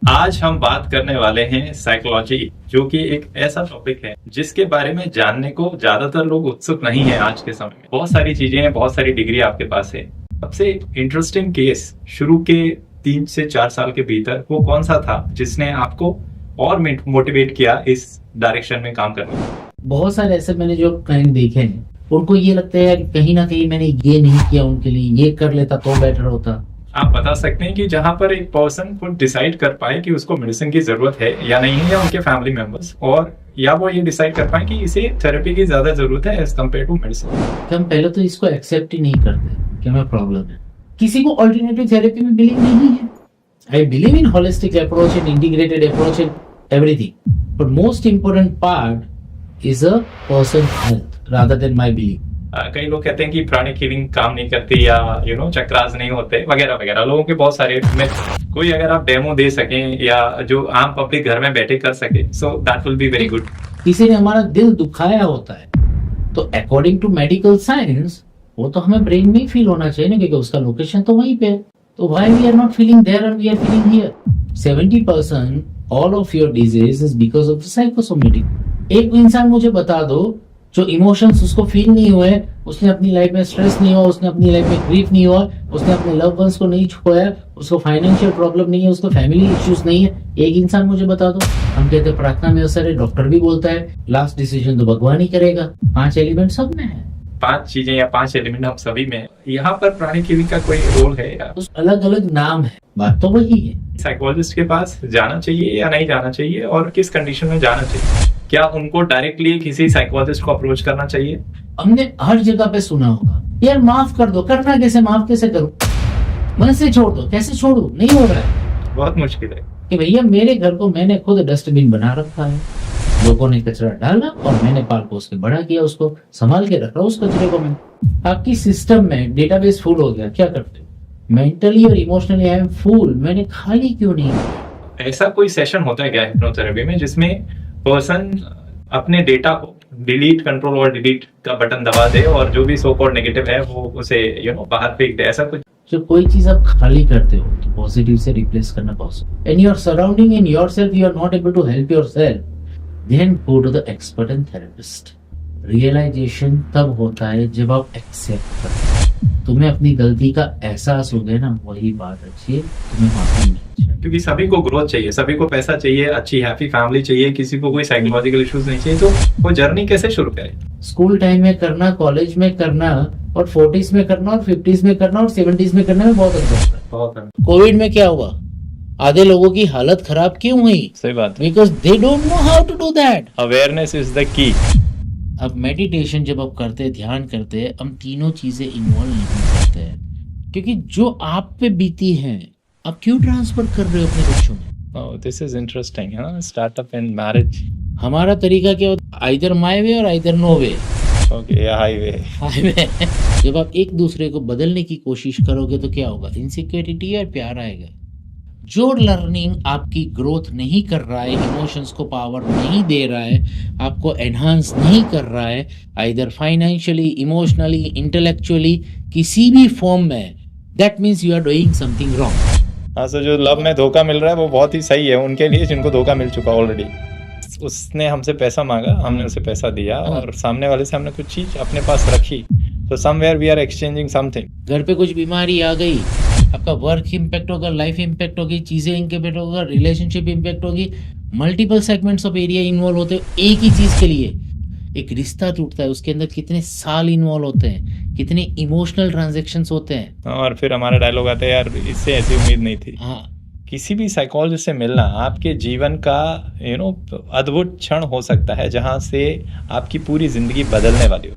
आज हम बात करने वाले हैं साइकोलॉजी, जो कि एक ऐसा टॉपिक है जिसके बारे में जानने को ज्यादातर लोग उत्सुक नहीं है आज के समय में। बहुत सारी चीजें हैं, बहुत सारी डिग्री आपके पास है। सबसे इंटरेस्टिंग केस शुरू के 3 से 4 साल के भीतर वो कौन सा था जिसने आपको और मोटिवेट किया इस डायरेक्शन में काम करने में? बहुत सारे ऐसे मैंने जो क्लाइंट देखे हैं, उनको ये लगता है कि कहीं ना कहीं मैंने ये नहीं किया, उनके लिए ये कर लेता तो बेटर होता। आप बता सकते हैं कि जहां पर एक पर्सन खुद डिसाइड कर पाए कि उसको मेडिसिन की जरूरत है या नहीं है, या उनके फैमिली मेंबर्स, और या वो ये डिसाइड कर पाए कि इसे थेरेपी की ज्यादा जरूरत है एज कम्पेयर टू मेडिसिन। हम पहले तो इसको एक्सेप्ट ही नहीं करते कि हमें प्रॉब्लम है। किसी को अल्टरनेटिव थेरेपी में बिलीव नहीं है। I believe in holistic approach and integrated approach and everything, but most important part is a person health rather than my belief. कई लोग कहते हैं कि प्राणिक हीलिंग काम नहीं करती, या चक्रास नहीं होते वगैरह वगैरह, लोगों के बहुत सारे में कोई अगर आप डेमो दे सकें या जो आम पब्लिक घर में बैठे कर सके, so that will be very good. किसी ने हमारा दिल दुखाया होता है तो अकॉर्डिंग टू मेडिकल साइंस वो तो हमें ब्रेन में ही फील होना चाहिए ना, क्योंकि उसका लोकेशन तो वहीं पे है। तो why we are not feeling there and we are feeling here? 70% all of your disease is because of psychosomatic. एक इंसान मुझे बता दो जो इमोशंस उसको फील नहीं हुए, उसने अपनी लाइफ में स्ट्रेस नहीं हुआ, उसने अपनी लाइफ में ग्रीफ नहीं हुआ, उसने अपने लव वंस को नहीं खोया, उसको फाइनेंशियल प्रॉब्लम नहीं है, उसको फैमिली इश्यूज नहीं है, एक इंसान मुझे बता दो। हम कहते हैं प्रार्थना में असर है, डॉक्टर भी बोलता है लास्ट डिसीजन तो भगवान ही करेगा। 5 एलिमेंट सब में है, 5 चीजें या 5 एलिमेंट हम सभी में है। यहाँ पर प्राणिक हीलिंग का कोई रोल है या उस अलग अलग नाम है, बात तो वही है। साइकोलॉजिस्ट के पास जाना चाहिए या नहीं जाना चाहिए, और किस कंडीशन में जाना चाहिए? क्या उनको डायरेक्टली किसी साइकोलॉजिस्ट को अप्रोच करना चाहिए? हमने हर जगह पे सुना होगा, यार माफ कर दो, करना कैसे, माफ कैसे करूं, मन से छोड़ दो, कैसे छोड़ू, नहीं हो रहा है। बहुत मुश्किल है कि भैया मेरे घर को मैंने खुद डस्टबिन बना रखा है, लोगों ने कचरा डाला और मैंने पाल पोस के बड़ा किया, उसको संभाल के रख रहा हूं उस कचरे को। मैं आपकी सिस्टम में डेटाबेस फुल हो गया, क्या करते हो? मेंटली और इमोशनली आई एम फुल, मैंने खाली क्यों नहीं? ऐसा कोई सेशन होता है क्या हिप्नोथेरेपी में जिसमें पर्सन अपने डेटा को डिलीट, कंट्रोल और डिलीट का बटन दबा दे और जो भी सो कॉल्ड नेगेटिव है वो उसे बाहर फेंक दे? ऐसा कुछ जब कोई चीज आप खाली करते हो तो पॉजिटिव से रिप्लेस करना possible. And your surrounding in yourself you are not able to help yourself, then go to the expert and therapist. Realisation तब होता है जब आप एक्सेप्ट करते हो, तुम्हें अपनी गलती का एहसास हो गया ना, वही बात अच्छी है, तुम्हें माफी नहीं चाहिए। क्योंकि सभी को ग्रोथ चाहिए, सभी को पैसा चाहिए, अच्छी हैप्पी फैमिली चाहिए, किसी को कोई साइकोलॉजिकल इश्यूज नहीं चाहिए। तो वो जर्नी कैसे शुरू करे? स्कूल टाइम में करना, कॉलेज में करना, और 40s में करना, और 50s में करना, और 70s में करने में बहुत अंतर है। बहुत। कोविड में क्या हुआ? आधे लोगों की हालत खराब क्यों हुई? सही बात, because they don't know how to do that. Awareness is the key. अब मेडिटेशन जब आप करते हैं, ध्यान करते हैं, हम तीनों चीजें इन्वॉल्व नहीं करते हैं, क्योंकि जो आप पे बीती है आप क्यों ट्रांसफर कर रहे हो अपने बच्चों में? This is interesting, startup and marriage. हमारा तरीका क्या होता है? आइदर माय वे और either no way. Okay, highway. जब आप एक दूसरे को बदलने की कोशिश करोगे तो क्या होगा? इनसिक्योरिटी और प्यार आएगा। जो लर्निंग आपकी ग्रोथ नहीं कर रहा है, इमोशंस को पावर नहीं दे रहा है, आपको एनहांस नहीं कर रहा है, आइदर फाइनेंशियली, इमोशनली, इंटेलेक्चुअली, किसी भी फॉर्म में, that means you are doing something wrong. हाँ, सो जो लव में धोखा मिल रहा है वो बहुत ही सही है उनके लिए जिनको धोखा मिल चुका ऑलरेडी। उसने हमसे पैसा मांगा, हमने उसे पैसा दिया, और सामने वाले से हमने कुछ चीज अपने पास रखी, तो somewhere we are exchanging something. घर पे कुछ बीमारी आ गई, आपका वर्क इम्पैक्ट होगा, लाइफ इम्पैक्ट होगी, चीजें इम्पैक्ट होगा, रिलेशनशिप इम्पैक्ट होगी, multiple segments of area involve होते हैं एक ही चीज के लिए। एक रिश्ता टूटता है, उसके अंदर कितने साल इन्वॉल्व होते हैं, कितने इमोशनल ट्रांजैक्शंस होते हैं। और फिर हमारा डायलॉग आता है, यार इससे ऐसी उम्मीद नहीं थी। हाँ, किसी भी साइकोलॉजिस्ट से मिलना आपके जीवन का अद्भुत क्षण हो सकता है, जहां से आपकी पूरी जिंदगी बदलने वाली हो।